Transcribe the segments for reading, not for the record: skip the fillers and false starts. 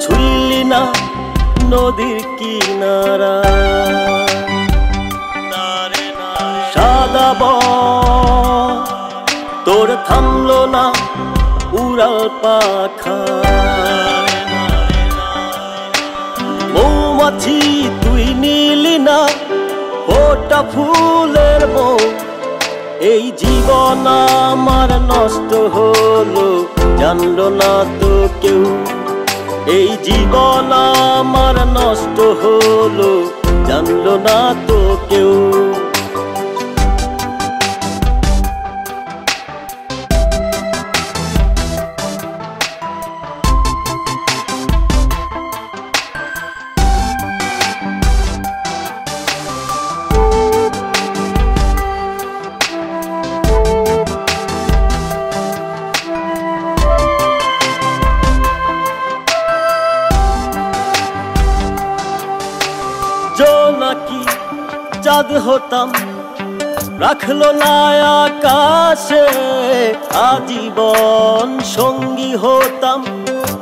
ছুঁইলি না নদীর কিনারা, সাদা তোর থামলো না উড়াল পাখা। মৌমাছি তুই নিলি না ফোটা ফুলের মৌ, এই জীবন আমার নষ্ট হলো জানলো না তো কেউ। এই জীবন আমার নষ্ট হলো জানলো না তো কেউ। জোনাকি চাঁদ হতাম রাখলো না আকাশে, আজীবন সঙ্গী হতাম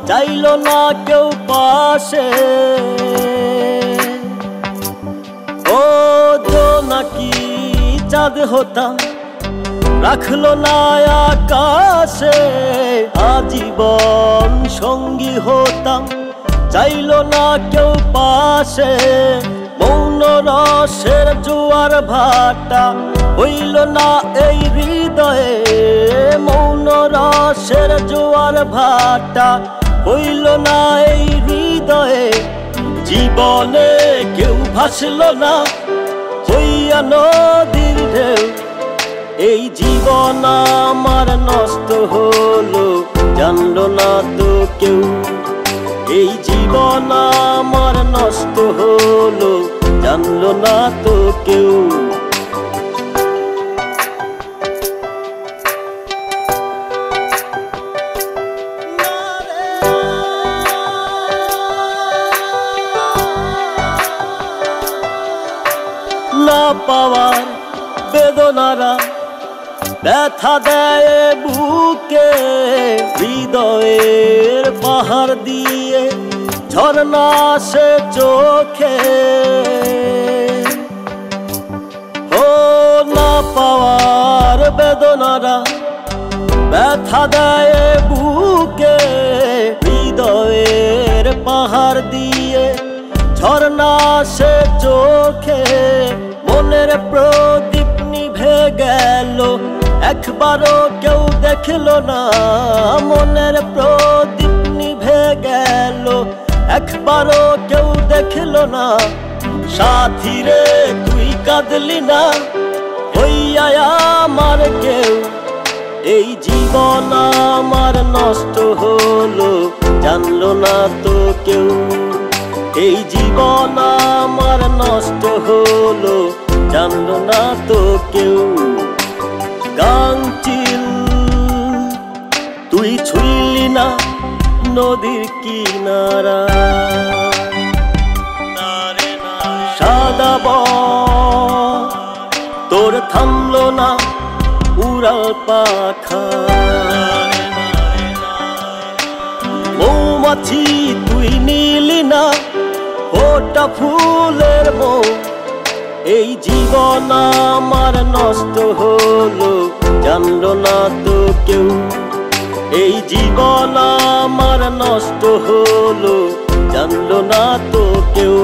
চাইলো না কেউ পাশে। ও জোনাকি চাঁদ হতাম রাখলো না আকাশে, আজীবন সঙ্গী হতাম চাইলো না কেউ পাশে। মৌন রসের জোয়ার ভাটা হইল না এই হৃদয়ে, মৌন রসের জোয়ার ভাটা হইল না এই হৃদয়ে। জীবনে কেউ ভাসল না হইয়া নদীর ঢেউ, এই জীবন আমার নষ্ট হলো জানলো না তো কেউ। এই জীবন আমার নষ্ট হলো জানলো না তো কেউ। না পাওয়ার বেদনারা ব্যথা দেয় বুকে, হৃদয়ের পাহাড় দিয়ে ঝরনা আসে চোখে। ও না পাওয়ার বেদনারা ব্যথা দেয় বুকে, হৃদয়ের পাহাড় দিয়ে ঝরনা আসে চোখে। মনের প্রদীপ নিভে গেল একবারও কেউ দেখলো না, মনের প্রদীপ নিভে গেল একবারও কেউ দেখলো না। সাথী রে তুই কাঁদলি না হইয়া আমার কেউ, এই জীবন আমার নষ্ট হলো জানলো না তো কেউ। এই জীবন আমার নষ্ট হলো জানলো না তো কেউ। গাংচিল তুই ছুঁইলি না নদীর কিনারা, সাদা তোর থামলো না উড়াল পাখা। মৌমাছি তুই নিলি না ফোটা ফুলের মৌ, এই জীবন আমার নষ্ট হলো জানলো না তো কেউ। এই জীবন আমার নষ্ট হলো জানলো না তো কেউ।